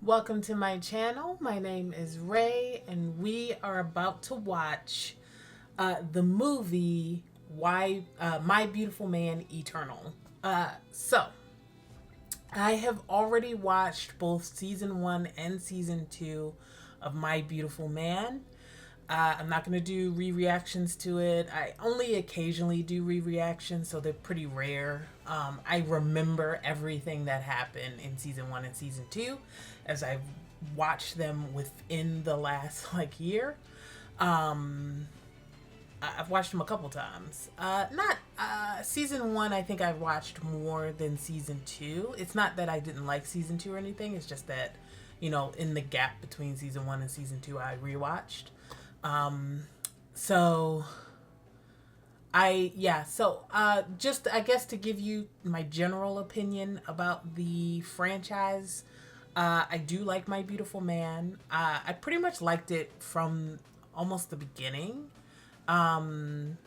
Welcome to my channel. My name is Ray, and we are about to watch the movie Why My Beautiful Man Eternal. So, I have already watched both season 1 and season 2 of My Beautiful Man. I'm not going to do re-reactions to it. I only occasionally do re-reactions, so they're pretty rare. I remember everything that happened in season 1 and season 2 as I've watched them within the last year. I've watched them a couple times. Not season 1. I think I've watched more than season 2. It's not that I didn't like season 2 or anything. It's just that, in the gap between season 1 and season 2, I rewatched. So just I guess to give you my general opinion about the franchise, I do like My Beautiful Man. I pretty much liked it from almost the beginning. It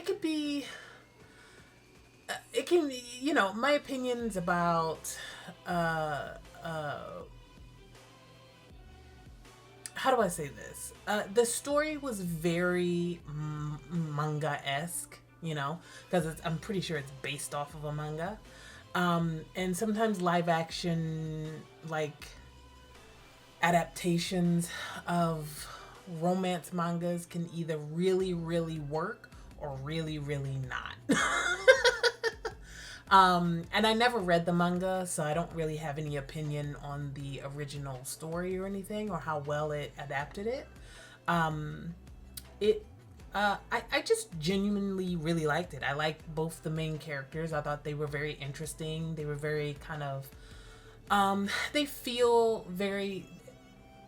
could be, my opinions about, how do I say this? The story was very manga-esque, because I'm pretty sure it's based off of a manga. And sometimes live action, adaptations of romance mangas can either really, really work or really, really not. And I never read the manga, so I don't really have any opinion on the original story or anything, or how well it adapted it. I just genuinely really liked it. I liked both the main characters. I thought they were very interesting. They were very kind of, they feel very,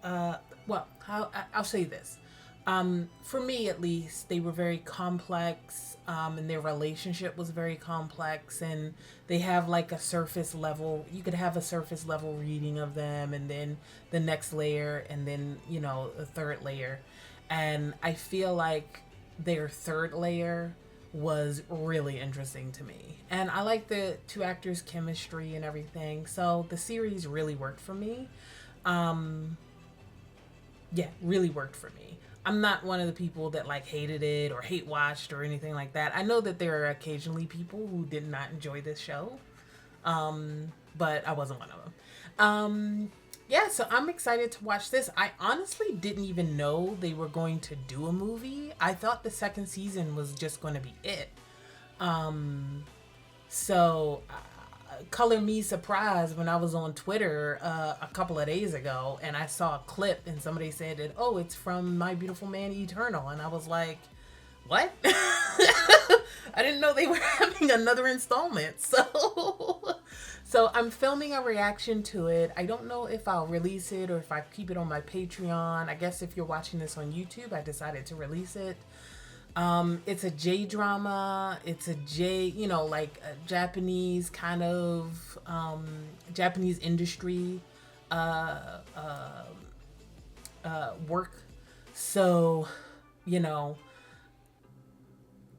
I'll say this. For me, at least, they were very complex, and their relationship was very complex, and they have a surface level. You could have a surface level reading of them, and then the next layer, and then, a third layer. And I feel like their third layer was really interesting to me. And I like the two actors' chemistry and everything. So the series really worked for me. Really worked for me. I'm not one of the people that hated it or hate watched or anything like that. I know that there are occasionally people who did not enjoy this show, but I wasn't one of them. So I'm excited to watch this. I honestly didn't even know they were going to do a movie. I thought the second season was just going to be it. So color me surprised when I was on Twitter a couple of days ago, and I saw a clip and somebody said that, oh, it's from My Beautiful Man Eternal, and I was like, what? I didn't know they were having another installment. So I'm filming a reaction to it. I don't know if I'll release it or if I keep it on my Patreon. I guess if you're watching this on YouTube, I decided to release it. It's a J drama. It's a a Japanese kind of Japanese industry work. So,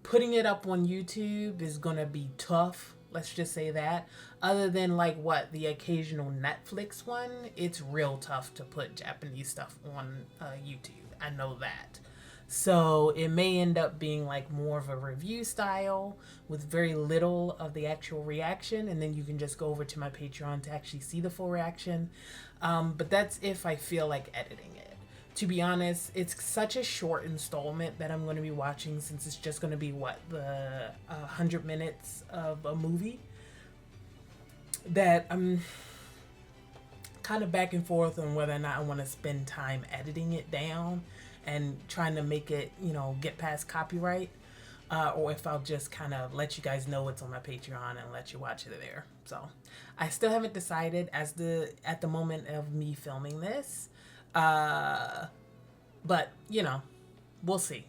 putting it up on YouTube is gonna be tough. Let's just say that. Other than the occasional Netflix one, it's real tough to put Japanese stuff on YouTube. I know that. So it may end up being more of a review style with very little of the actual reaction, and then you can just go over to my Patreon to actually see the full reaction. But that's if I feel like editing it. To be honest, it's such a short installment that I'm going to be watching, since it's just going to be the 100 minutes of a movie, that I'm kind of back and forth on whether or not I want to spend time editing it down and trying to make it, get past copyright, or if I'll just kind of let you guys know it's on my Patreon and let you watch it there. So I still haven't decided at the moment of me filming this, but we'll see.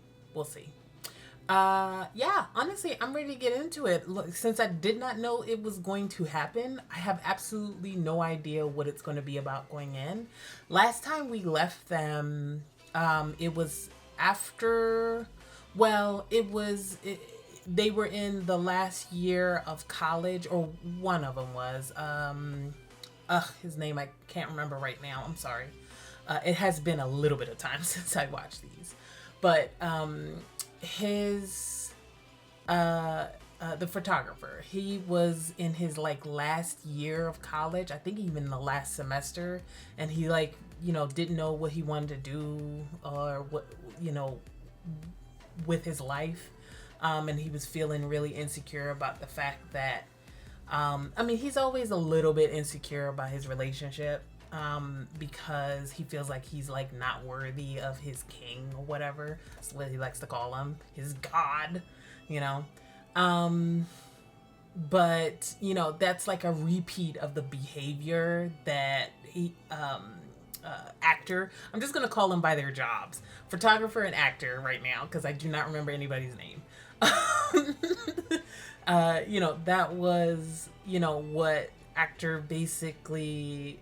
Honestly, I'm ready to get into it. Look, since I did not know it was going to happen, I have absolutely no idea what it's going to be about going in. Last time we left them, it was after, they were in the last year of college, or one of them was, his name I can't remember right now. I'm sorry. It has been a little bit of time since I watched these, but his the photographer, he was in his like last year of college, I think even the last semester, and he like didn't know what he wanted to do or what with his life, and he was feeling really insecure about the fact that I mean, he's always a little bit insecure about his relationship, because he feels like he's like not worthy of his king or whatever. That's what he likes to call him, his god, you know. Um, but that's like a repeat of the behavior that actor. I'm just gonna call them by their jobs, photographer and actor, right now because I do not remember anybody's name. That was what actor basically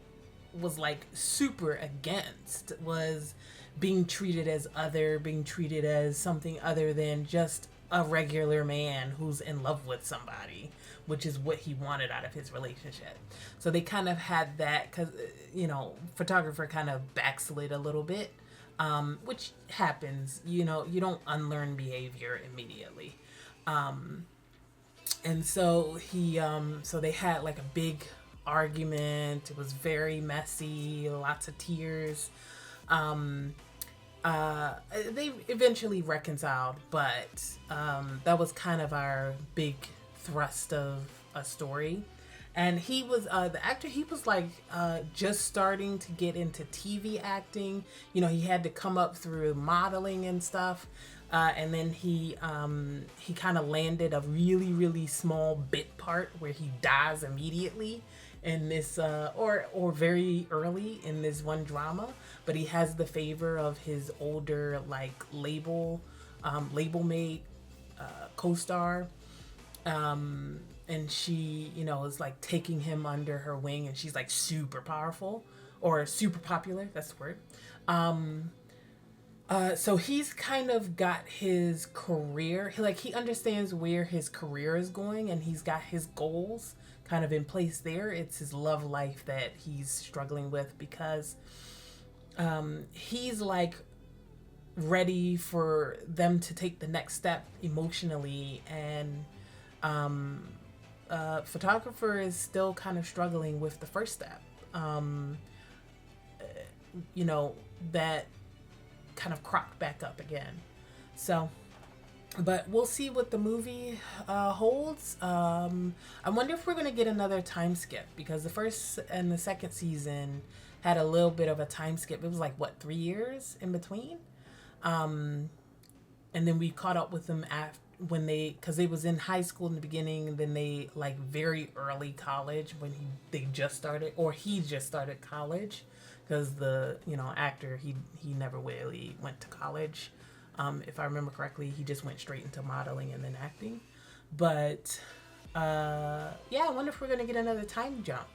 was like super against, was being treated as other, being treated as something other than just a regular man who's in love with somebody, which is what he wanted out of his relationship. So they kind of had that because, photographer kind of backslid a little bit, which happens. You don't unlearn behavior immediately. And so so they had like a big argument. It was very messy, lots of tears. They eventually reconciled, but that was kind of our big thrust of a story. And he was the actor. He was like just starting to get into TV acting. He had to come up through modeling and stuff. And then he kind of landed a really, really small bit part where he dies immediately in this, or very early in this one drama. But he has the favor of his older like label mate co-star, and she is like taking him under her wing, and she's like super powerful or super popular. That's the word. So he's kind of got his career, he understands where his career is going, and he's got his goals kind of in place there. It's his love life that he's struggling with because he's like ready for them to take the next step emotionally, and photographer is still kind of struggling with the first step. That kind of cropped back up again. So, but we'll see what the movie holds. I wonder if we're going to get another time skip, because the first and the second season had a little bit of a time skip. It was like, what, 3 years in between? And then we caught up with them after, because they was in high school in the beginning, and then they like very early college when he just started college, because the actor, he never really went to college. If I remember correctly, he just went straight into modeling and then acting. But I wonder if we're gonna get another time jump,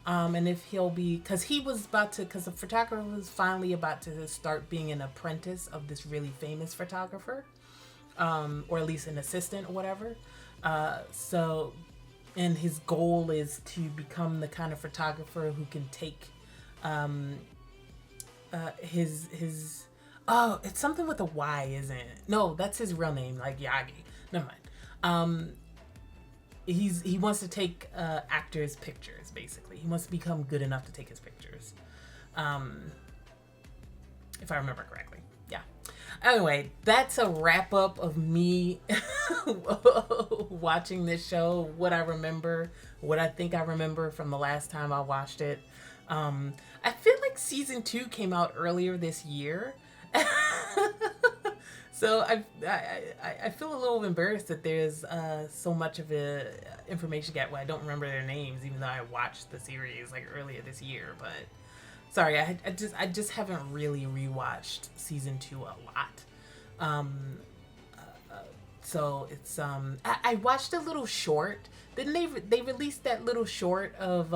and if he'll be, because the photographer was finally about to start being an apprentice of this really famous photographer, or at least an assistant or whatever. And his goal is to become the kind of photographer who can take his it's something with a Y, isn't it? No, that's his real name, like Yagi. Never mind. He wants to take actors' pictures, basically. He wants to become good enough to take his pictures. If I remember correctly. Yeah. Anyway, that's a wrap up of me watching this show, what I remember, what I think I remember from the last time I watched it. I feel like season 2 came out earlier this year. So I feel a little embarrassed that there's so much of a information gap where I don't remember their names, even though I watched the series like earlier this year. But sorry, I just haven't really rewatched season 2 a lot. So it's I watched a little short. Then they released that little short of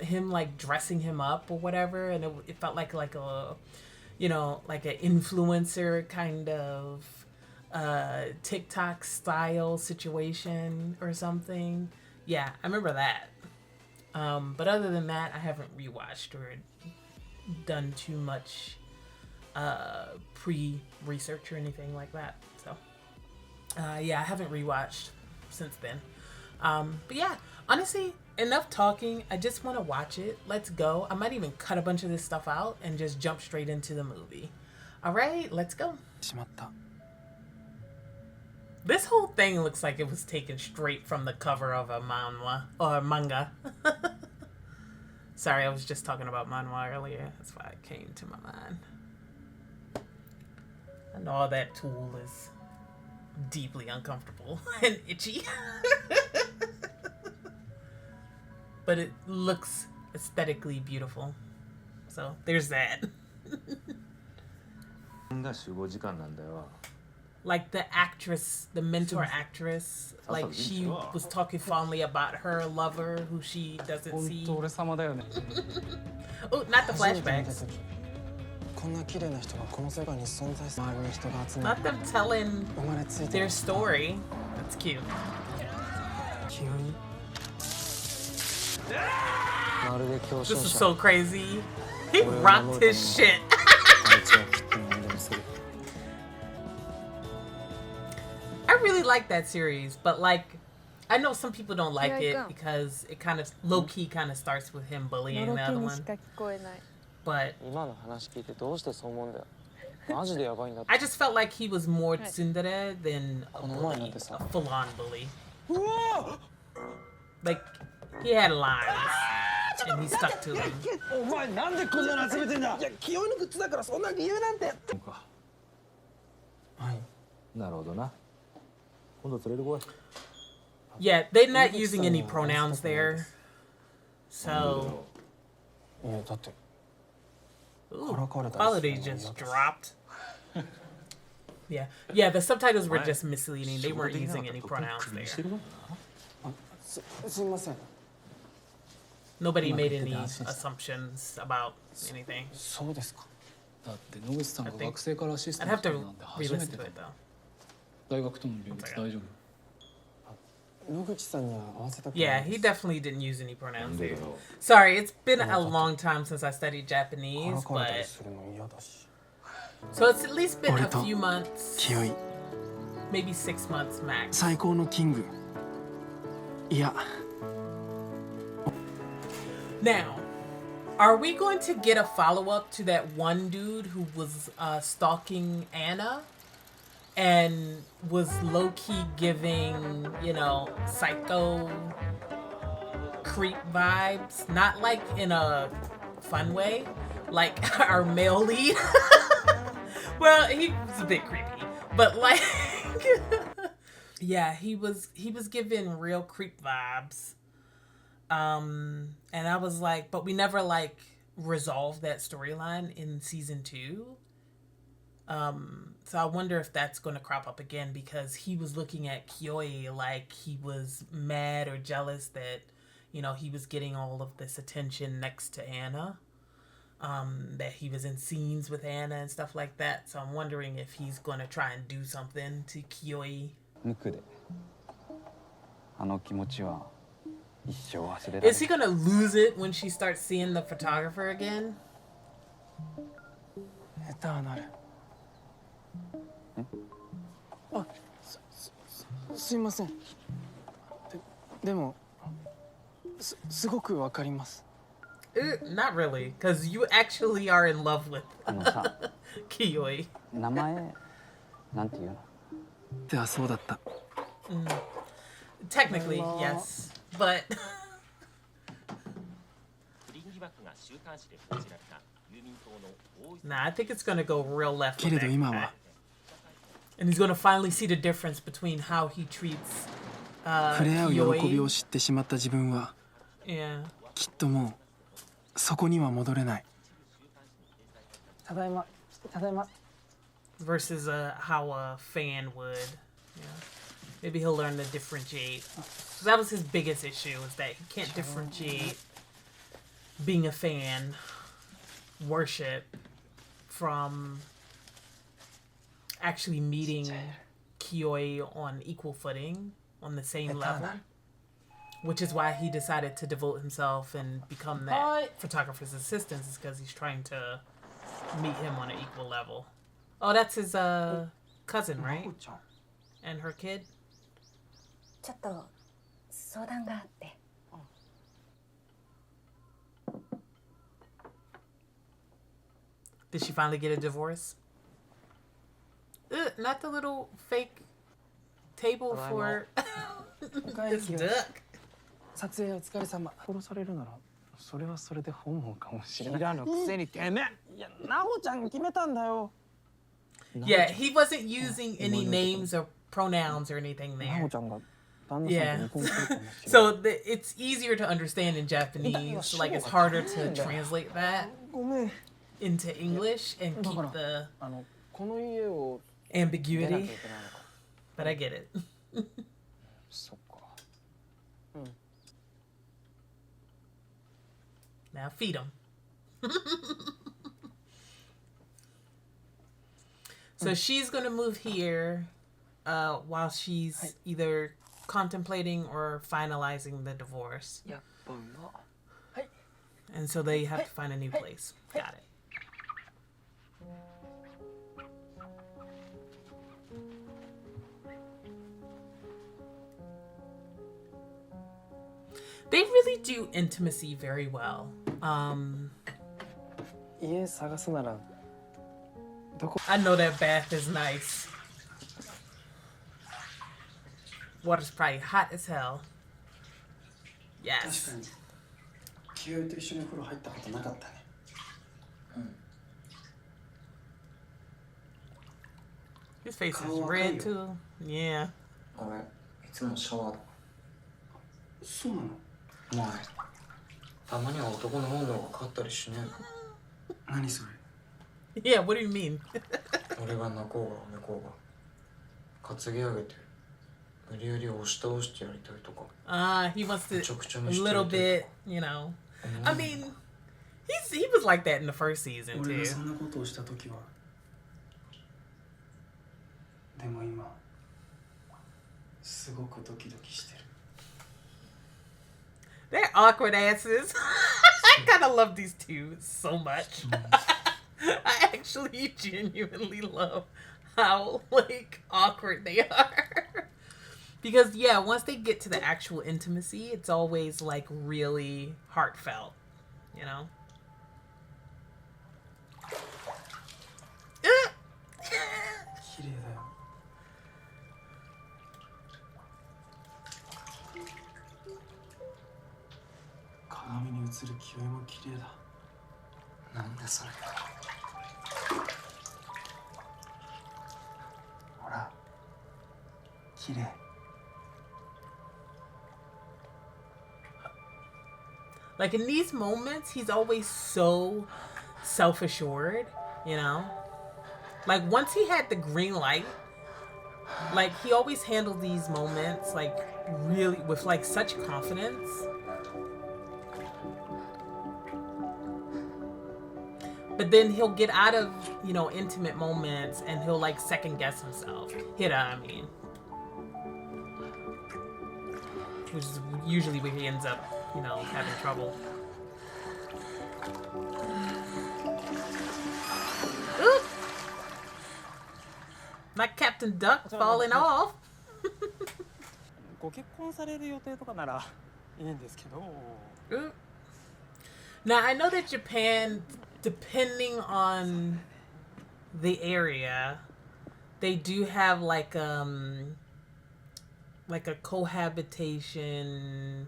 him like dressing him up or whatever, and it felt like a like an influencer kind of TikTok style situation or something. Yeah, I remember that. But other than that, I haven't rewatched or done too much pre-research or anything like that. So yeah, I haven't rewatched since then. But yeah, honestly, enough talking. I just want to watch it. Let's go. I might even cut a bunch of this stuff out and just jump straight into the movie. All right, let's go. This whole thing looks like it was taken straight from the cover of a manhwa or manga. Sorry, I was just talking about manhwa earlier. That's why it came to my mind. I know that tool is deeply uncomfortable and itchy. But it looks aesthetically beautiful. So there's that. Like the actress, the mentor actress, like she was talking fondly about her lover who she doesn't see. Oh, not the flashbacks. Not them telling their story. That's cute. This is so crazy. He rocked his shit. I really like that series, but like, I know some people don't like it because it kind of low-key kind of starts with him bullying the other one. But I just felt like he was more tsundere than a bully, a full-on bully. Like, he had lines, and he stuck to them. Yeah, they're not using any pronouns there. So... Ooh, quality just dropped. Yeah, the subtitles were just misleading. They weren't using any pronouns there. Nobody made any assumptions about anything. I'd have to re-listen to it though. Yeah, he definitely didn't use any pronouns there. Sorry, it's been a long time since I studied Japanese, but... So it's at least been a few months, maybe 6 months max. Now, are we going to get a follow-up to that one dude who was stalking Anna and was low-key giving, you know, psycho creep vibes? Not like in a fun way, like our male lead. Well, he was a bit creepy, but like, yeah, he was giving real creep vibes. And I was like, but we never like resolved that storyline in season 2. So I wonder if that's going to crop up again, because he was looking at Kiyoi like he was mad or jealous that, you know, he was getting all of this attention next to Anna. That he was in scenes with Anna and stuff like that. So I'm wondering if he's going to try and do something to Kiyoi. Is he going to lose it when she starts seeing the photographer again? Not really, because you actually are in love with Kiyoi. Technically, yes, but... Nah, I think it's going to go real left with that guy. And he's going to finally see the difference between how he treats Kiyoi. Yeah. Versus how a fan would. Yeah. Maybe he'll learn to differentiate. So that was his biggest issue, is that he can't differentiate being a fan, worship, from actually meeting Kiyoi on equal footing, on the same level. which is why he decided to devote himself and become that photographer's assistant, is because he's trying to meet him on an equal level. Oh, that's his cousin, right? And her kid? ちょっと相談があって。Did she finally get a divorce? Not the little fake table for this duck. 撮影お疲れ様。殺されるならそれはそれで本望かもしれない。平のくせにてめえ。いや、なほちゃんが決めたんだよ。Yeah, he wasn't using any names or pronouns or anything there. Yeah. So it's easier to understand in Japanese. Like, it's harder to translate that into English and keep the ambiguity. But I get it. Now feed him. So she's gonna move here while she's either contemplating or finalizing the divorce. And so they have to find a new place. Got it. They really do intimacy very well. I know that bath is nice. Water's probably hot as hell. Yes. His face is red too. Yeah. いつもシャワーだ。そうなの？お前、たまには男の本能が変わったりしねえの？何それ？ Yeah, what do you mean? 俺が泣こうがめこうが担ぎ上げて無理やり押し倒してやりたいとか。He wants to a little bit, you know. I mean, he was like that in the first season too. 俺がそんなことをした時は。でも今すごくドキドキしてる。They're awkward asses. I kind of love these two so much. I actually genuinely love how, like, awkward they are. Because, yeah, once they get to the actual intimacy, it's always, like, really heartfelt, you know? 綺麗だよ。鏡に映る清居も綺麗だ。なんだそれ。ほら、綺麗。Like in these moments, he's always so self-assured, you know? Like once he had the green light, like he always handled these moments like really with like such confidence. But then he'll get out of, you know, intimate moments and he'll like second guess himself. Hira, I mean. Which is usually where he ends up, you know, having trouble. Ooh! Not Captain Duck falling off. ご結婚される予定とかならいいんですけど。Now I know that Japan, depending on the area, they do have like a cohabitation,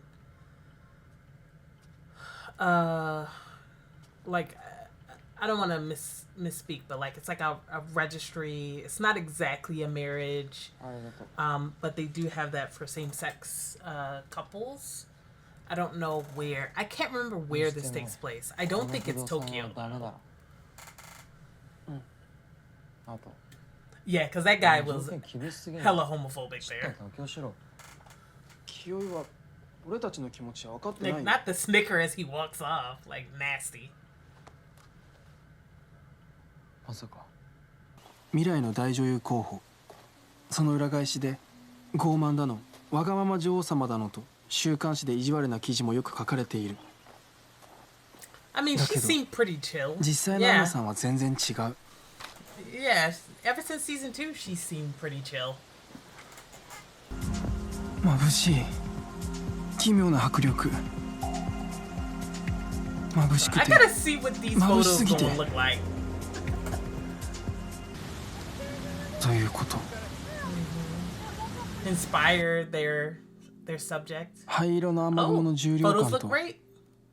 like I don't want to misspeak, but like it's like a registry. It's not exactly a marriage, but they do have that for same-sex couples. I don't know where. I can't remember where this takes place. I don't think it's Tokyo. Yeah, because that guy was hella homophobic there. Like, not the snicker as he walks off. Like, nasty. まさか未来の大女優候補その裏返しで傲慢だのわがまま女王様だのと週刊誌で意地悪な記事もよく書かれている。 I mean, she seemed pretty chill. 実際のアンナさんは全然違う。Yeah, ever since season 2, she seemed pretty chill. 眩しい。奇妙な迫力。眩しく I て gotta see what these 眩 photos しすぎて gonna look like. ということ。 Inspire their subject. 灰色の雨雲 Oh, の重量 photos 感 look と great.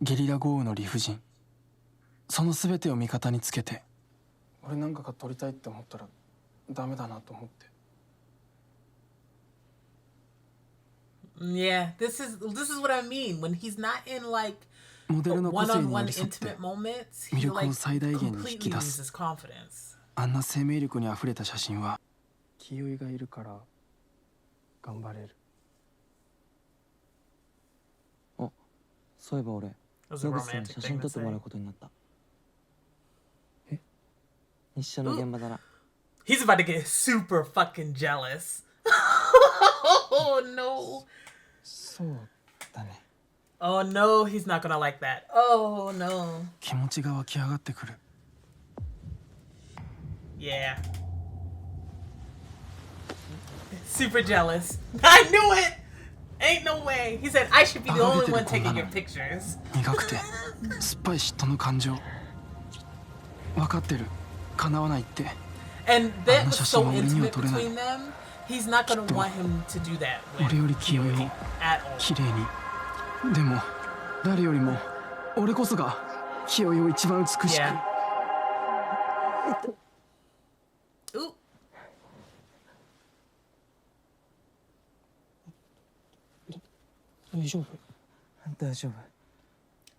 ゲリラ豪雨の理不尽。その全てを味方につけて。俺なんかが撮りたいって思ったらダメだなと思って。 Yeah, this is what I mean when he's not in like モデルの個性に寄 one-on-one り添って intimate moments. 魅 He 力 like を最大限に引 completely き出 loses す。 confidence. あんな生命力にあふれた写真は清居がいるから頑張れる。あ、そういえば俺 It was a 野口さんに romantic 写真 thing 撮 to ってもらう say. ことになった。え、日射の現場だな。 He's about to get super fucking jealous. Oh no. そうだね。 Oh no, he's not gonna like that. Oh no. 気持ちが湧き上がってくる。 Yeah. Super jealous. I knew it! Ain't no way. He said I should be the only one taking your pictures. 苦くて酸っぱい嫉妬の感情。分かってる。叶わないって。 And that was so あんな写真は俺には intimate 撮れない。 between them. He's not gonna want him to do that with 俺より清居を at all. 綺麗に。でも誰よりも俺こそが清居を一番美しく。 Yeah. Ooh. 大丈夫？大丈夫。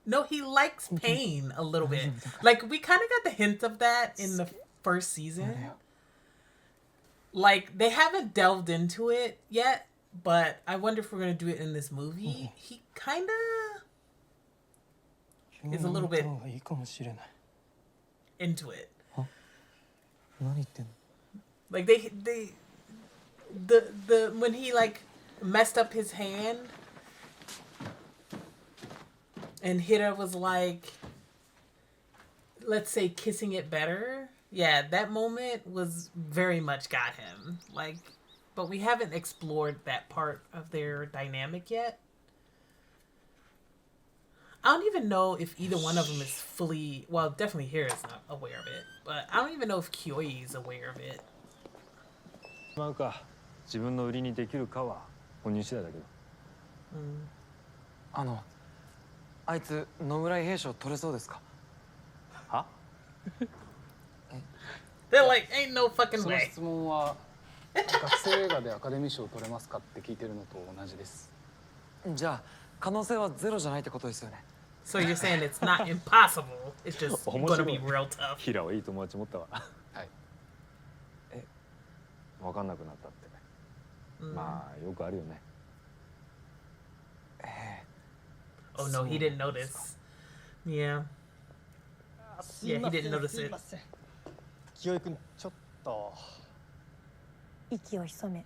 No, he likes pain a little bit. Like we kind of got the hint of that in the first season. Like they haven't delved into it yet, but I wonder if we're gonna do it in this movie. He kind of is a little bit いいかもしれない。 into it. 何言ってんの？ Like the when he like messed up his hand and Hira was like, let's say kissing it better. Yeah, that moment was very much got him. Like, but we haven't explored that part of their dynamic yet. I don't even know if either one of them is fully, well, definitely Hira is not aware of it, but I don't even know if Kiyoi is aware of it. まうか自分の売りにできるかは本人次第だけど。あいつ野村兵賞取れそうですか？は？ They're like, ain't no fucking その way. 質問は学生映画でアカデミー賞を取れますかって聞いてるのと同じです。じゃあ可能性はゼロじゃないってことですよね。 So you're saying it's not impossible. It's just gonna be real tough. ヒラはいい友達持ったわ。はい。分かんなくなったって。まあよくあるよね。 Oh no, he didn't notice. Yeah. Yeah, he didn't notice it. 清居君ちょっと。息を潜め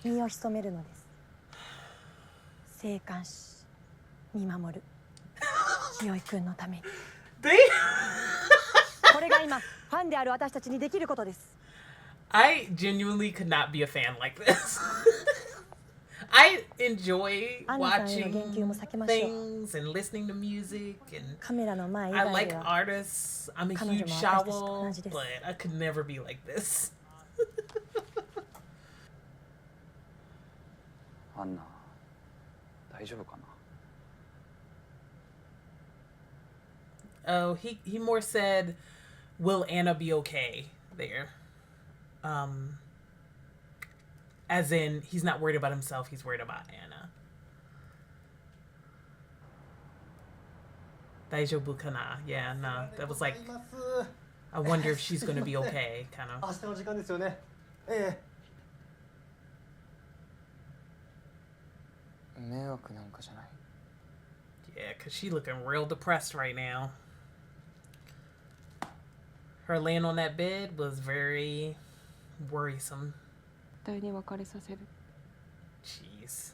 身を潜めるのです。静観し見守る清居君のために。 They これが今ファンである私たちにできることです。 I genuinely could not be a fan like this. I enjoy watching things and listening to music, and カメラの前以 I 外 like では artists. I'm a huge shower, but I could never be like this. アンナ大丈夫かな。 Oh, he more said, "Will Anna be okay?" There, as in he's not worried about himself; he's worried about Anna. 大丈夫かな? Yeah, no, that was like, I wonder if she's gonna be okay, kind of. 明日の時間ですよね。ええ。迷惑なんかじゃない。 Yeah, cause she looking real depressed right now. Her laying on that bed was very worrisome. 絶対に別れさせる。 Jeez.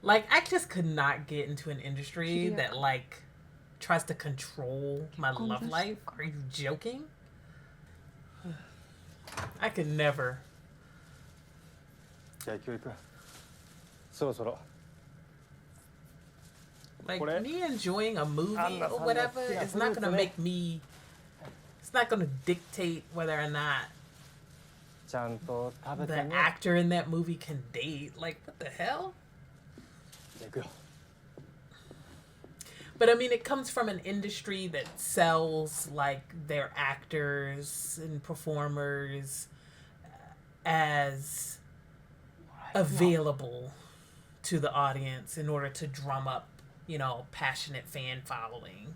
Like, I just could not get into an industry that, like, tries to control my love life. Are you joking? I could never. じゃあ教育そろそろ Like, What? me enjoying a movie or whatever is not gonna make me... It's not gonna dictate whether or not ちゃんと食べ the てね actor in that movie can date. Like, what the hell? じゃあ行くよ But I mean, it comes from an industry that sells like their actors and performers as available to the audience in order to drum up, you know, passionate fan following.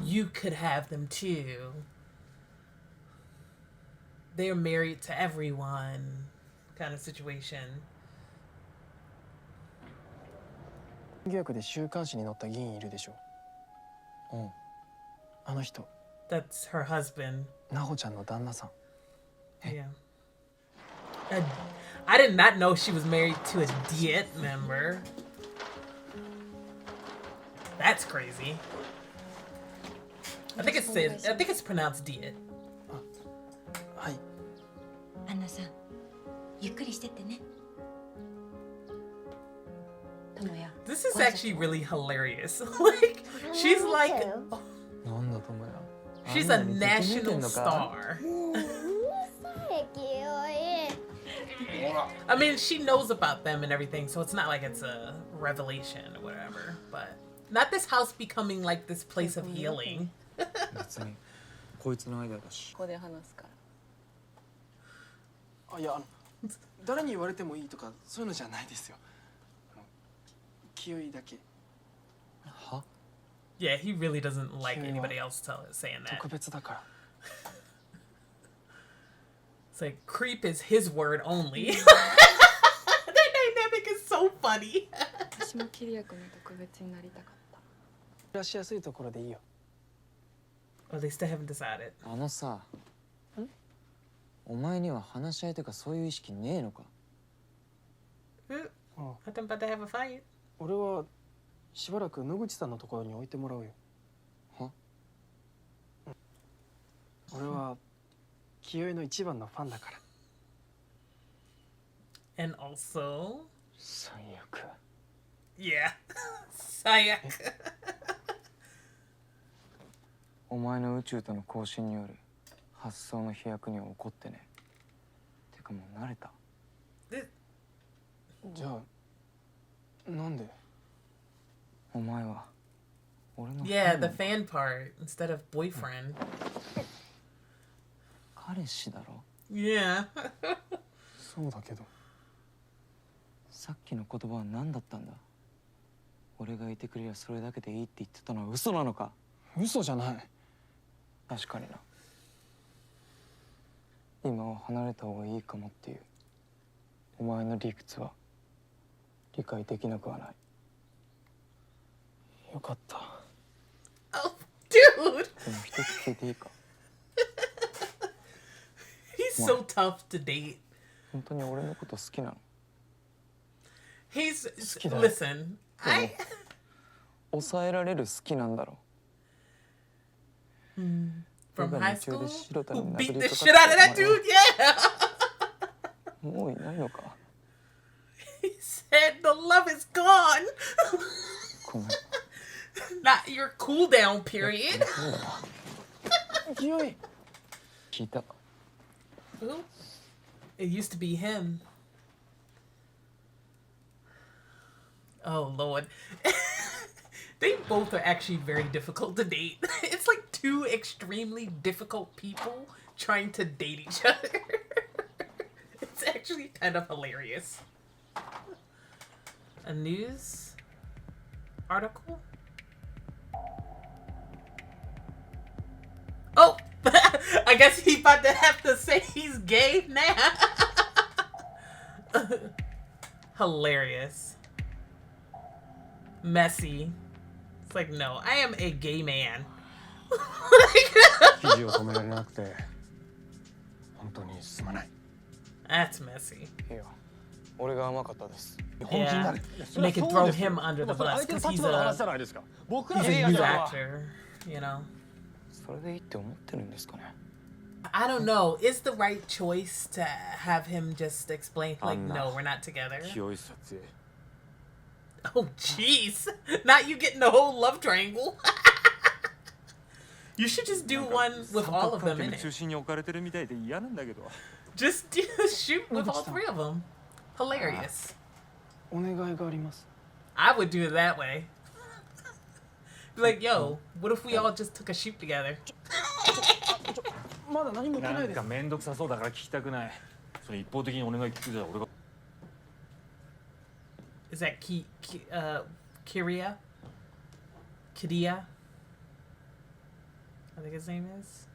You could have them too. They're married to everyone kind of situation. 疑惑で週刊誌に載った議員いるでしょ。うん。あの人。That's her husband. なほちゃんの旦那さん。Yeah. I did not know she was married to a Diet member. That's crazy. I think it's pronounced Diet. はい。アンナさん、ゆっくりしてってね。This is actually really hilarious. Like, she's like, she's a national star. I mean, she knows about them and everything, so it's not like it's a revelation or whatever. But not this house becoming like this place of healing. 別にこいつのアイデアだし。ここで話すから。あ、いや、誰に言われてもいいとかそういうのじゃないですよ。清居だけ。は？ Yeah, he really doesn't like anybody else saying that. 特別だから。It's like creep is his word only. That dynamic is so funny. 私もキリヤ君の特別になりたかった。暮らしやすいところでいいよ。Well, they still haven't decided. あのさ、お前には話し合いとかそういう意識ねえのか？I think about to have a fight. 俺はしばらく野口さんのところに置いてもらうよ。は？俺は清居の一番のファンだから。And also, 最悪。yeah, 最悪。お前の宇宙との交信による発想の飛躍には怒ってね。てかもう慣れた。じゃあなんで？お前は俺の Yeah, the fan part instead of boyfriend. 彼氏だろ？ Yeah. そうだけど。さっきの言葉は何だったんだ？俺がいてくれりゃそれだけでいいって言ってたのは嘘なのか？嘘じゃない。確かにな。今は離れた方がいいかもっていうお前の理屈は理解できなくはない。よかった。Oh, dude. でも一つ聞いていいか？ He's so tough to date. 本当に俺のこと好きなの？ He's listen. I 抑えられる好きなんだろ？ from high school who Who beat the shit out of that dude. Yeah. もういないのか？ He said the love is gone. ごめん。 Not your cool down period. 清居。聞いた。 Who? It used to be him. Oh Lord. They both are actually very difficult to date. It's like two extremely difficult people trying to date each other. It's actually kind of hilarious. A news article? Oh! I guess he's about to have to say he's gay now. Hilarious. Messy. It's like, no, I am a gay man. 記事を止められなくて本当にすまない。 That's messy. いいよ。俺が甘かったです。Yeah, and they could throw him under the bus because he's a new actor, you know. それでいいって思ってるんですかね。 I don't know. Is the right choice to have him just explain like, no, we're not together? 清い撮影 Oh, jeez. Not you getting the whole love triangle. You should just do one with all of them in 中 it. 心に置かれてるみたいで嫌なんだけど Just shoot with all three of them. Hilarious. お願いがあります。 I would do it that way. Be like, yo, what if we all just took a shoot together? まだ何も言ってなないんです。かめんどくさそうだから聞きたくないそれ一方的にお願い聞くじゃ俺が Is that Kiria? Kiria? I think his name is.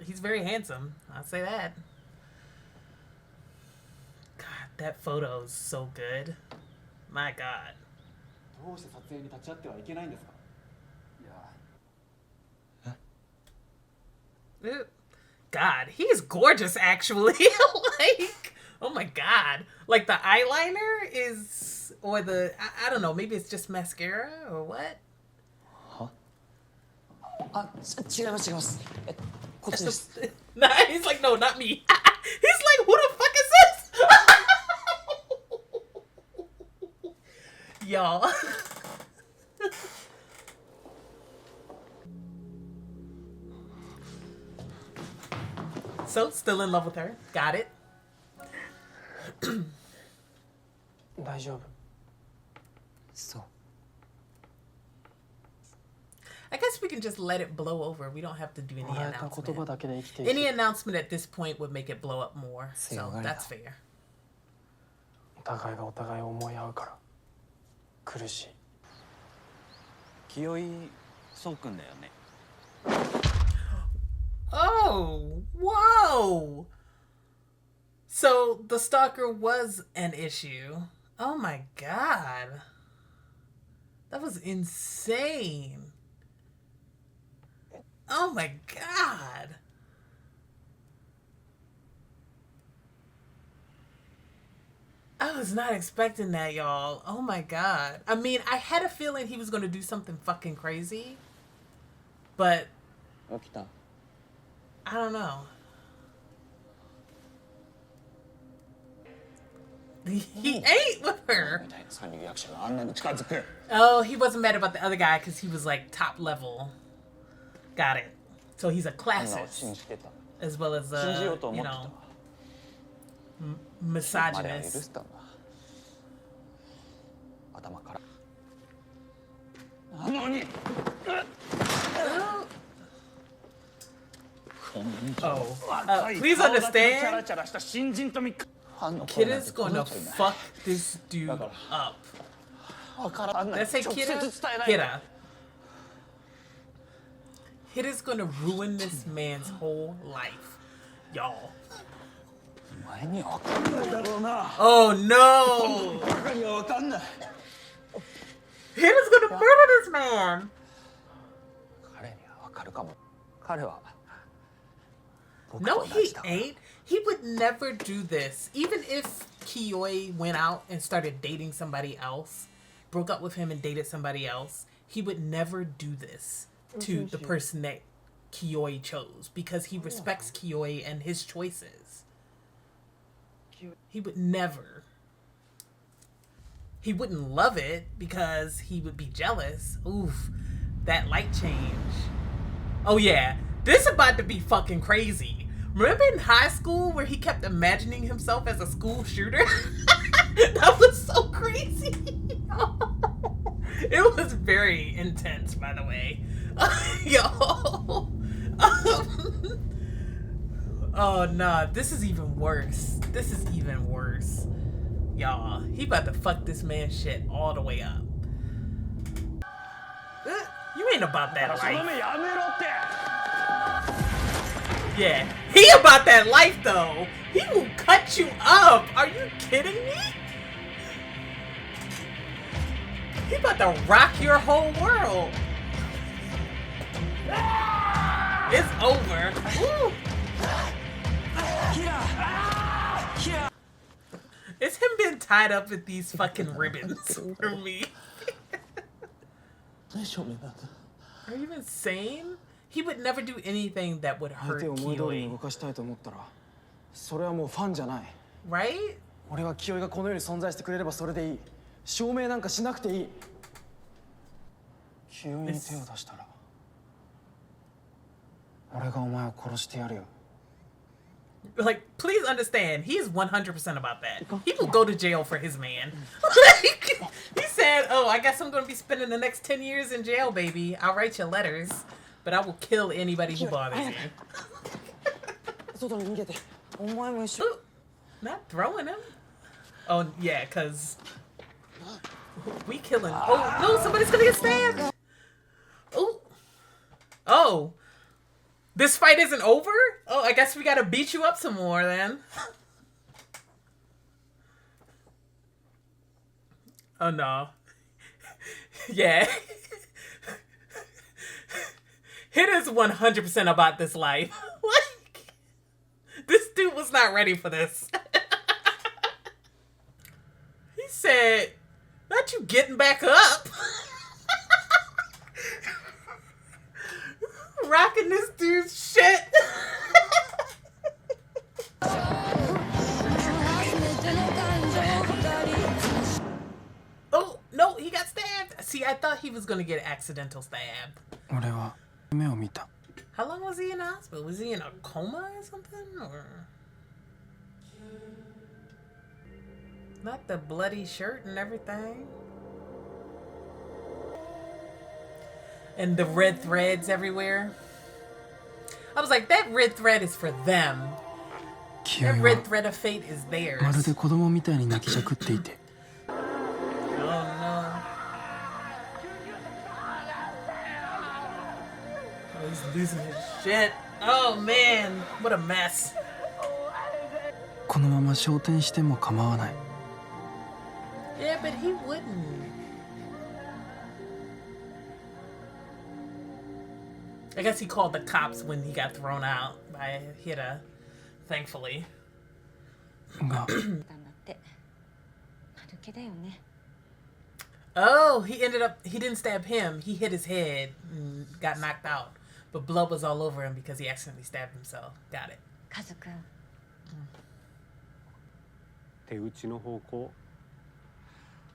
He's very handsome. I'll say that. God, that photo is so good. My God. どうして撮影に立ち会ってはいけないんですか。 God, he is gorgeous actually. Like, oh my God. Like the eyeliner is, or the, I don't know, maybe it's just mascara or what? あ、違います違います。こっちです。 Nah, he's like, no, not me. He's like, who the fuck is this? Y'all. So, still in love with her. Got it. 大丈夫。そう。 I guess we can just let it blow over. We don't have to do any もらえた言葉 announcement. だけで生きていく。 Any announcement at this point would make it blow up more. So, Hagiwara. that's fair. お互いがお互いを思い合うから苦しい。清井そうくんだよね。 Oh, whoa. So the stalker was an issue. Oh my God. That was insane. Oh my God. I was not expecting that, y'all. Oh my God. I mean, I had a feeling he was going to do something fucking crazy. But 起きた。 I don't know. He ate with her. みたいな三流役者があんなに近づく。 Oh, he wasn't mad about the other guy because he was like top level. Got it. So he's a あんなを classist 信じてた。 as well as 信じようと you 思ってた know, わ。までは許 misogynist. したんだ。頭から。なのに。 Oh, please understand. チャラした新人とみ。 Kid is gonna fuck this dude up. わからんない。 Did I say 直接 Kira? 伝えない。 Kira. Kid is gonna ruin this man's whole life. Y'all. お前にはわかんないだろうな。 Oh no! バカにはわかんない。 Kid is gonna murder this man! 彼にはわかるかも。彼は。 No, he ain't. He would never do this. Even if Kiyoi went out and started dating somebody else, broke up with him and dated somebody else, he would never do this to the person that Kiyoi chose because he respects Kiyoi and his choices. He would never. He wouldn't love it because he would be jealous. Oof, that light change. Oh yeah, this about to be fucking crazy. Remember in high school where he kept imagining himself as a school shooter? That was so crazy. It was very intense, by the way. Yo. Oh, nah. This is even worse. This is even worse. Y'all, he about to fuck this man's shit all the way up. You ain't about that life. Yeah, he about that life though. He will cut you up. Are you kidding me? He about to rock your whole world. It's over. Woo. It's him being tied up with these fucking ribbons for me. Are you insane? He would never do anything that would hurt Kiyoi. それはもうファンじゃない。 Right? 俺は清居がこの世に存在してくれればそれでいい。証明なんかしなくていい。清居に手を出したら、俺がお前を殺してやるよ。 Like, please understand, he's 100% about that. He will go to jail for his man. Like, he said, oh, I guess I'm going to be spending the next 10 years in jail, baby. I'll write you letters, but I will kill anybody who bothers you. 外に逃げて。お前も一緒。 Not throwing him. Oh, yeah, because we killing. Oh, no, somebody's going to get stabbed. Oh. Oh. This fight isn't over? Oh, I guess we gotta beat you up some more then. Oh no. Yeah. Hit is 100% about this life. Like, this dude was not ready for this. He said, not you getting back up. Rocking this dude's shit. Oh, no, he got stabbed. See, I thought he was going to get accidental stabbed. 俺は夢を見た。 How long was he in the hospital? Was he in a coma or something? Or not the bloody shirt and everything? And the red threads everywhere. I was like, that red thread is for them. That red thread of fate is theirs. まるで子供みたいに泣きじゃくっていて。 Oh no. Oh, he's losing his shit. Oh man, what a mess. このまま昇天しても構わない。 Yeah, but he wouldn't. I guess he called the cops when he got thrown out by Hira, thankfully. が、 Oh, he didn't stab him. He hit his head and got knocked out. But blood was all over him because he accidentally stabbed himself. Got it. カズ君。手打ちの方向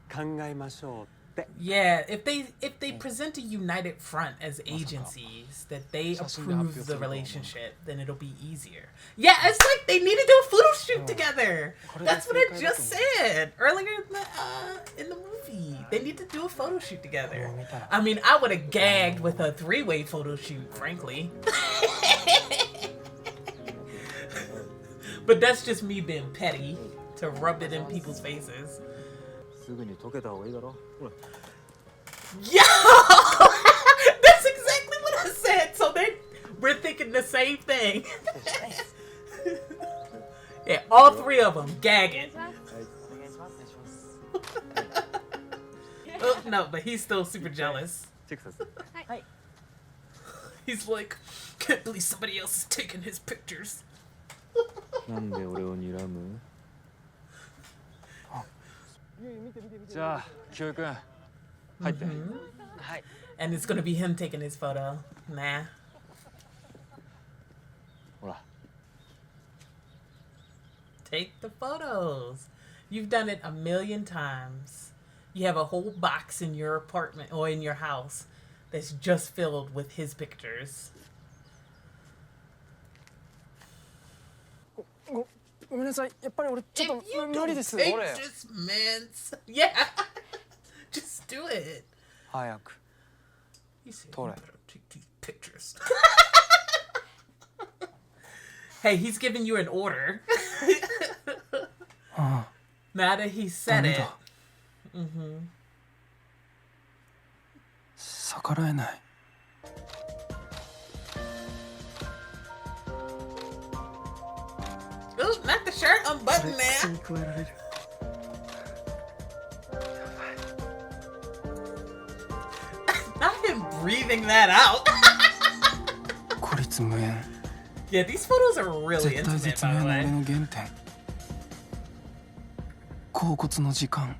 考えましょうって。 Yeah, if they present a united front as agencies that they approve the relationship, then it'll be easier. Yeah, it's like they need to do a photo shoot together. That's what I just said earlier in the movie. They need to do a photo shoot together. I mean, I would have gagged with a three-way photo shoot, frankly. But that's just me being petty to rub it in people's faces. すぐに溶けた方がいいだろ。ほら。 Yo! That's exactly what I said. So we're thinking the same thing. Yeah, all three of them gagging. Oh, no, but he's still super jealous. チェックさせて。 He's like, can't believe somebody else is taking his pictures. なんで俺を睨む？じゃあ、清居君、入って。はい。 And it's gonna be him taking his photo. Nah. ほら。 Take the photos. You've done it a million times. You have a whole box in your apartment or in your house that's just filled with his pictures. ごめんなさい。やっぱり俺ちょっ If you と無 don't 理です。 take 俺。 this man's, yeah, just do it. 早く。 He said, Tore. you better take these pictures. Hey, he's giving you an order. ああ。 Now that he said ダメ it. だ。逆らえない。 Ooh, not the shirt, unbutton 口 that. に加えられる。 Not him breathing that out. 孤立無縁。 Yeah, these photos are really 絶対 intimate, 絶 by 命 the の俺 way. の原点。甲骨の時間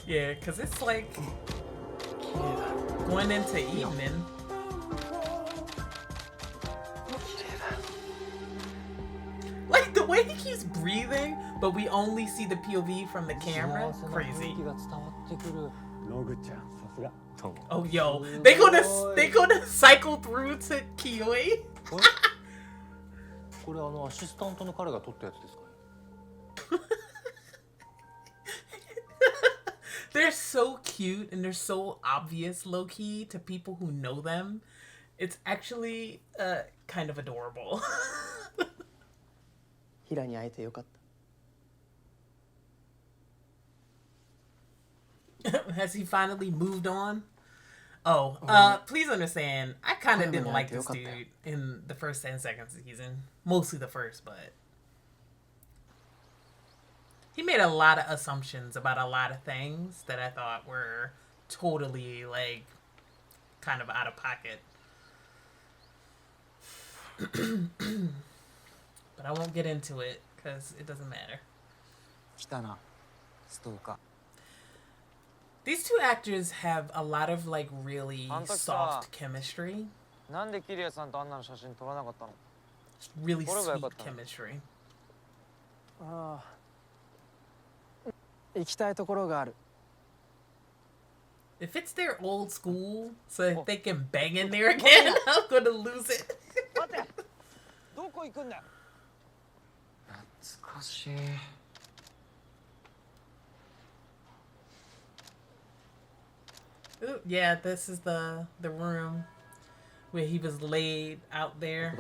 Yeah, because it's like going into evening. Like the way he keeps breathing, but we only see the POV from the camera. Crazy. Oh, yo, they gonna cycle through to Kiyoi. これアシスタントの彼が撮ったやつですかね。They're so cute and they're so obvious low-key to people who know them. It's actually kind of adorable. ヒラに会えてよかった Has he finally moved on? Oh, please understand, I kind of didn't like this dude in the first 10 seconds of the season. Mostly the first, but he made a lot of assumptions about a lot of things that I thought were totally, like, kind of out of pocket. But I won't get into it, because it doesn't matter. 来たなストーカー These two actors have a lot of, like, really soft chemistry. なんでキリアさんとアンナの写真撮らなかったの Really sweet chemistry. ああ行きたいところがある If it's their old school, so if they can bang in there again, I'm gonna lose it. 待てどこ行くんだ懐かしい Ooh, yeah, this is the room where he was laid out there.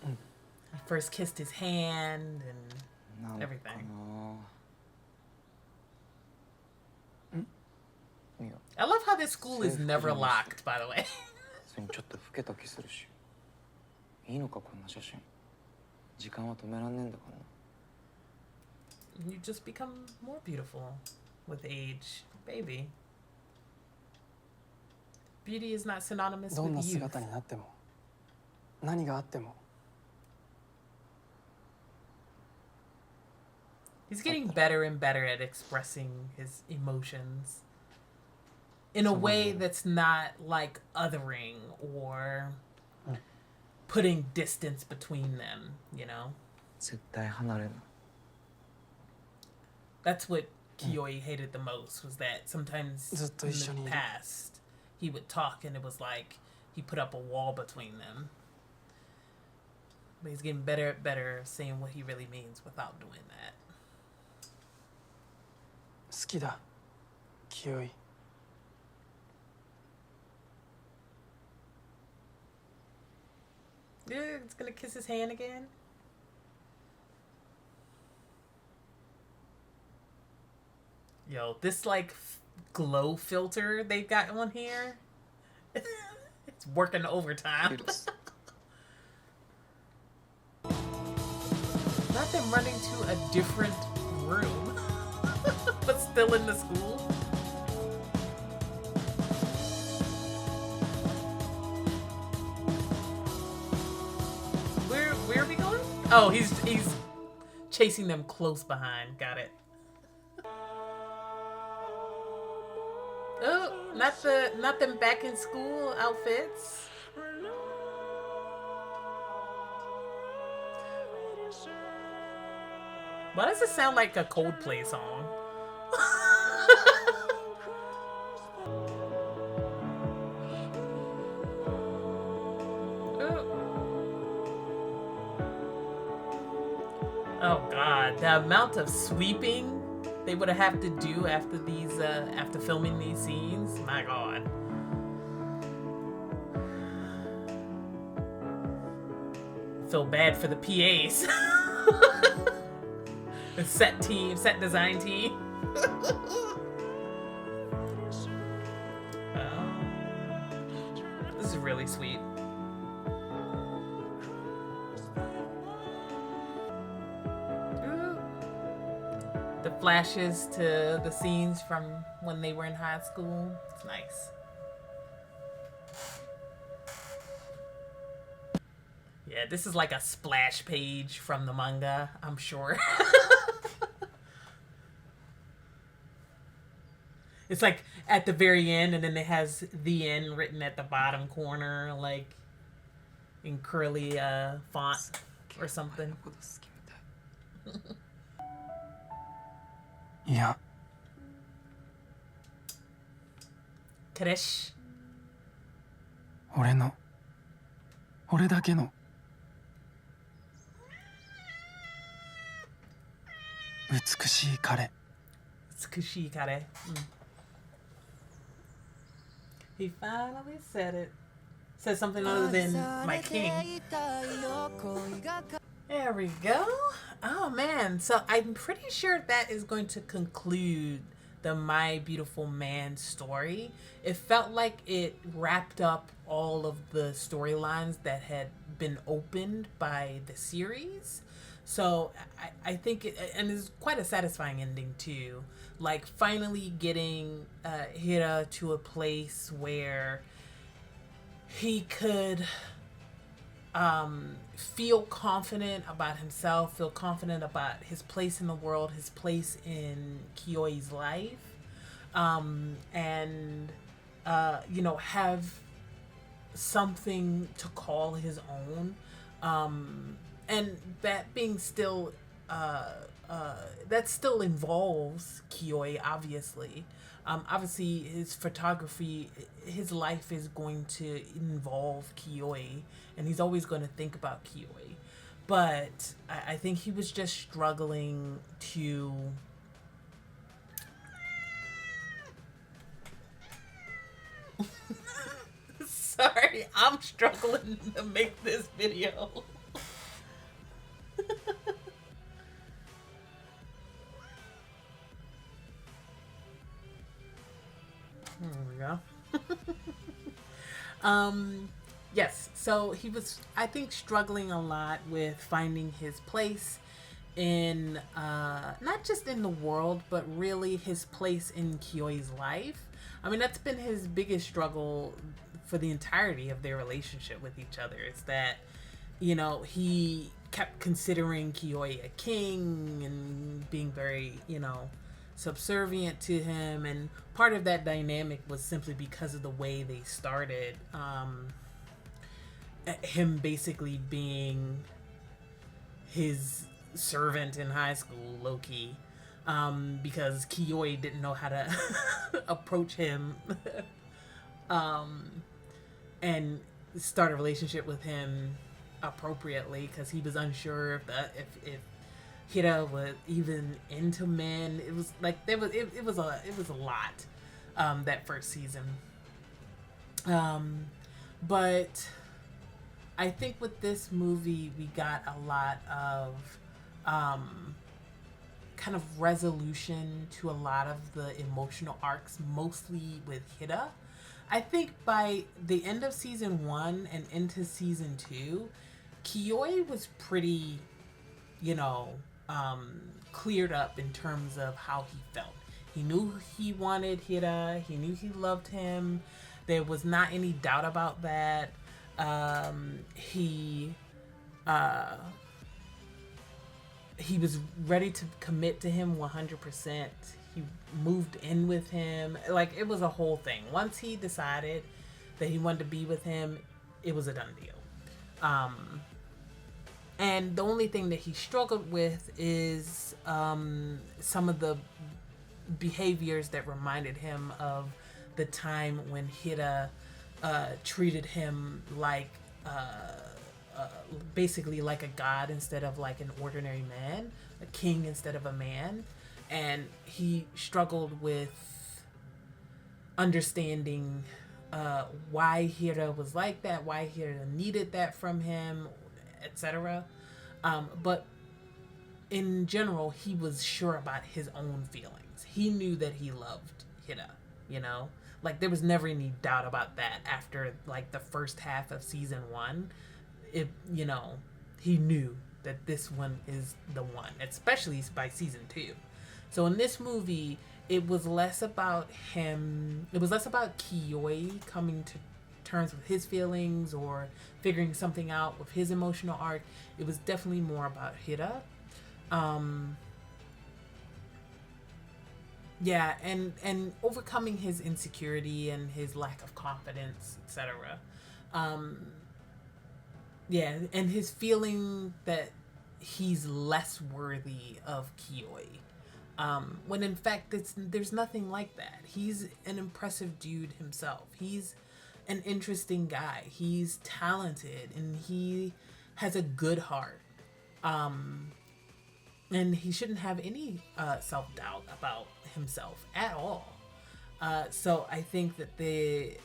He first kissed his hand and everything. I love how this school is never locked, by the way. ちょっと老けた気するしいいのかこんな写真時間は止めらんねえんだからな You just become more beautiful with age, baby. Beauty is not synonymous どん with な youth. 姿になっても何があっても He's getting better and better at expressing his emotions in a way that's not like othering or putting distance between them, you know? 絶対離れんな That's what Kiyoi hated the most, was that sometimes in ずっと一緒にい the る past he would talk and it was like he put up a wall between them. But he's getting better at better saying what he really means without doing that. 好きだ清居 Yeah, it's gonna kiss his hand again. Yo, this like glow filter they've got on here. It's working overtime. Not them running to a different room, but still in the school. Where are we going? Oh, he's chasing them close behind. Got it. Oh, not them back in school outfits. Why does it sound like a Coldplay song? Oh god, the amount of sweeping they would have to do after these after filming these scenes, my god. Feel bad for the PAs. The set team, set design team. This is really sweet. The flashes to the scenes from when they were in high school. It's nice. Yeah, this is like a splash page from the manga, I'm sure. It's like at the very end, and then it has the end written at the bottom corner, like in curly font or something. いや Kadesh. 俺だけの美しい彼 Tsukushi Kare. He finally said it. Said something other than my king. There we go. Oh man. So I'm pretty sure that is going to conclude the My Beautiful Man story. It felt like it wrapped up all of the storylines that had been opened by the series. So I think and it's quite a satisfying ending too. Like finally getting Hira to a place where he could feel confident about himself, feel confident about his place in the world, his place in Kiyoi's life, and you know, have something to call his own. And that being still, that still involves Kiyoi, obviously. Obviously, his photography, his life is going to involve Kiyoi, and he's always going to think about Kiyoi. But I think he was just struggling to... Sorry, I'm struggling to make this video. There we go. Yes, so he was, I think, struggling a lot with finding his place in, not just in the world, but really his place in Kiyoi's life. I mean, that's been his biggest struggle for the entirety of their relationship with each other. It's that, you know, he kept considering Kiyoi a king and being very, you know, subservient to him, and part of that dynamic was simply because of the way they started, him basically being his servant in high school, low-key, because Kiyoi didn't know how to approach him and start a relationship with him appropriately, because he was unsure if Hira was even into men. It was like it was a lot that first season. But I think with this movie we got a lot of kind of resolution to a lot of the emotional arcs, mostly with Hira. I think by the end of season 1 and into season 2, Kiyoi was pretty, you know, cleared up in terms of how he felt. He knew he wanted Hira. He knew he loved him. There was not any doubt about that. He was ready to commit to him 100%. He moved in with him. Like, it was a whole thing. Once he decided that he wanted to be with him, it was a done deal. And the only thing that he struggled with is some of the behaviors that reminded him of the time when Hira treated him like basically like a god instead of like an ordinary man, a king instead of a man. And he struggled with understanding why Hira was like that, why Hira needed that from him, etc. But in general, he was sure about his own feelings. He knew that he loved Hira, you know? Like, there was never any doubt about that after, like, the first half of season 1. It, you know, he knew that this one is the one, especially by season 2. So in this movie, it was less about him, it was less about Kiyoi coming to terms with his feelings or figuring something out with his emotional arc. It was definitely more about Hira. Yeah, and overcoming his insecurity and his lack of confidence, etc. Yeah, and his feeling that he's less worthy of Kiyoi. When in fact there's nothing like that. He's an impressive dude himself. He's an interesting guy. He's talented and he has a good heart. And he shouldn't have any self-doubt about himself at all. So I think that they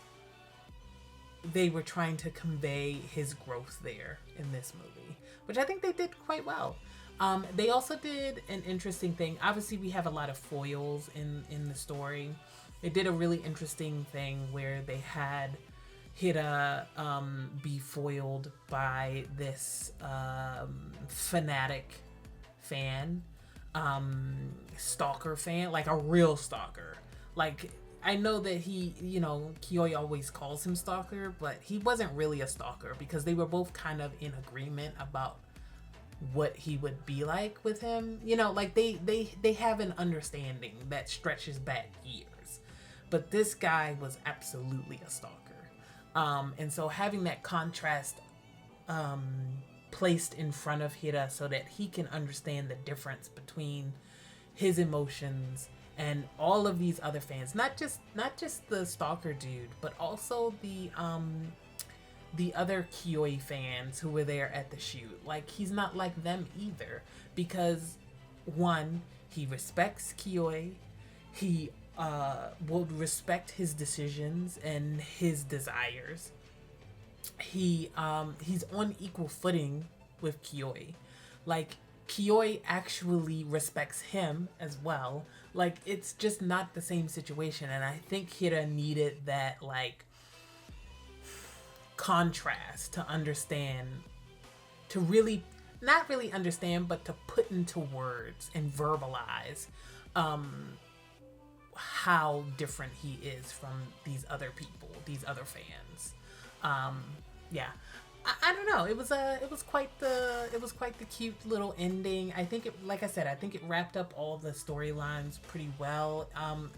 were trying to convey his growth there in this movie, which I think they did quite well. They also did an interesting thing. Obviously, we have a lot of foils in the story. They did a really interesting thing where they had Hira be foiled by this fanatic fan, stalker fan, like a real stalker. Like, I know that he, Kiyoi always calls him stalker, but he wasn't really a stalker because they were both kind of in agreement about what he would be like with him. Like they have an understanding that stretches back years. But this guy was absolutely a stalker. And so having that contrast placed in front of Hira so that he can understand the difference between his emotions and all of these other fans, not just the stalker dude, but also the other Kiyoi fans who were there at the shoot. Like, he's not like them either, because one, he respects Kiyoi, he will respect his decisions and his desires. He's on equal footing with Kiyoi. Like, Kiyoi actually respects him as well. Like, it's just not the same situation, and I think Hira needed that, like, contrast to understand, to really, not really understand, but to put into words and verbalize how different he is from these other people, these other fans. Yeah, I don't know. It was quite the cute little ending. I think it, like I said, I think it wrapped up all the storylines pretty well.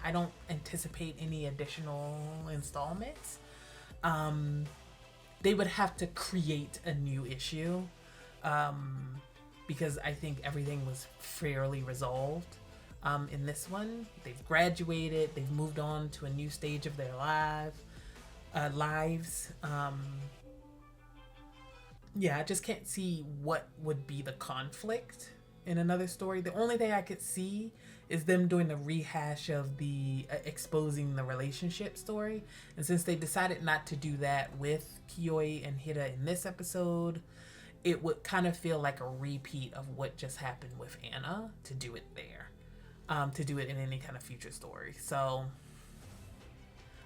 I don't anticipate any additional installments. They would have to create a new issue, because I think everything was fairly resolved in this one. They've graduated. They've moved on to a new stage of their lives. Yeah, I just can't see what would be the conflict in another story. The only thing I could see is them doing the rehash of the exposing the relationship story. And since they decided not to do that with Kiyoi and Hira in this episode, it would kind of feel like a repeat of what just happened with Anna to do it there, to do it in any kind of future story. So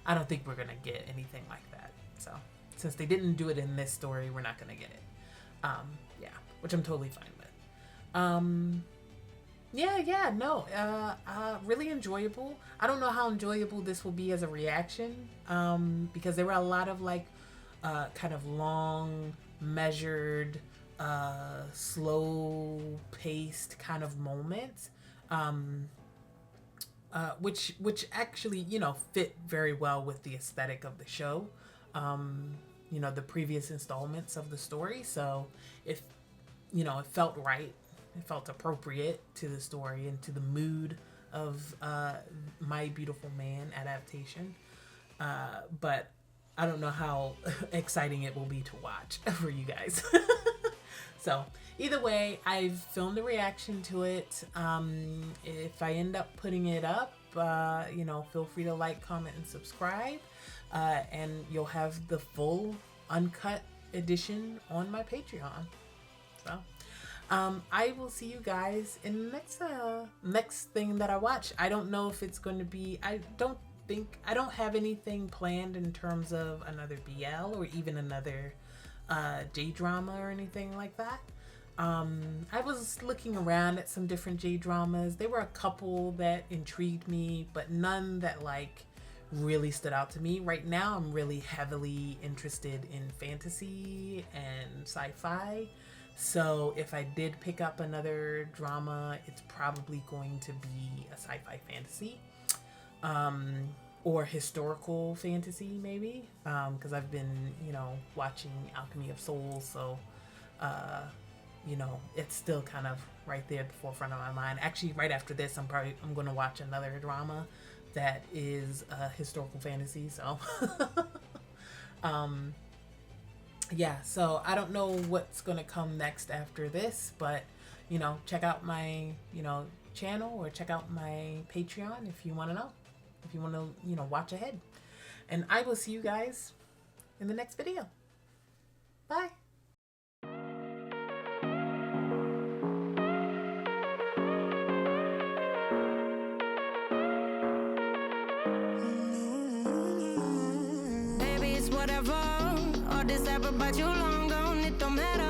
I don't think we're going to get anything like that. So since they didn't do it in this story, we're not going to get it. Yeah, which I'm totally fine with. Really enjoyable. I don't know how enjoyable this will be as a reaction, because there were a lot of like kind of long, measured, slow paced kind of moments, which actually, fit very well with the aesthetic of the show, the previous installments of the story. So if, it felt right. It felt appropriate to the story and to the mood of My Beautiful Man adaptation. But I don't know how exciting it will be to watch for you guys. So either way, I've filmed a reaction to it. If I end up putting it up, feel free to like, comment, and subscribe. And you'll have the full uncut edition on my Patreon. So I will see you guys in the next thing that I watch. I don't know if it's going to be, I don't have anything planned in terms of another BL or even another J-drama or anything like that. I was looking around at some different J-dramas. There were a couple that intrigued me, but none that like really stood out to me. Right now, I'm really heavily interested in fantasy and sci-fi. So if I did pick up another drama, it's probably going to be a sci-fi fantasy. Or historical fantasy, maybe. Because I've been, watching Alchemy of Souls, so it's still kind of right there at the forefront of my mind. Actually, right after this, I'm going to watch another drama that is historical fantasy. So, yeah. So I don't know what's going to come next after this, but check out my channel or check out my Patreon if you want to know, if you want to watch ahead. And I will see you guys in the next video. Bye. Whatever, all this ever, but you long gone, it don't matter.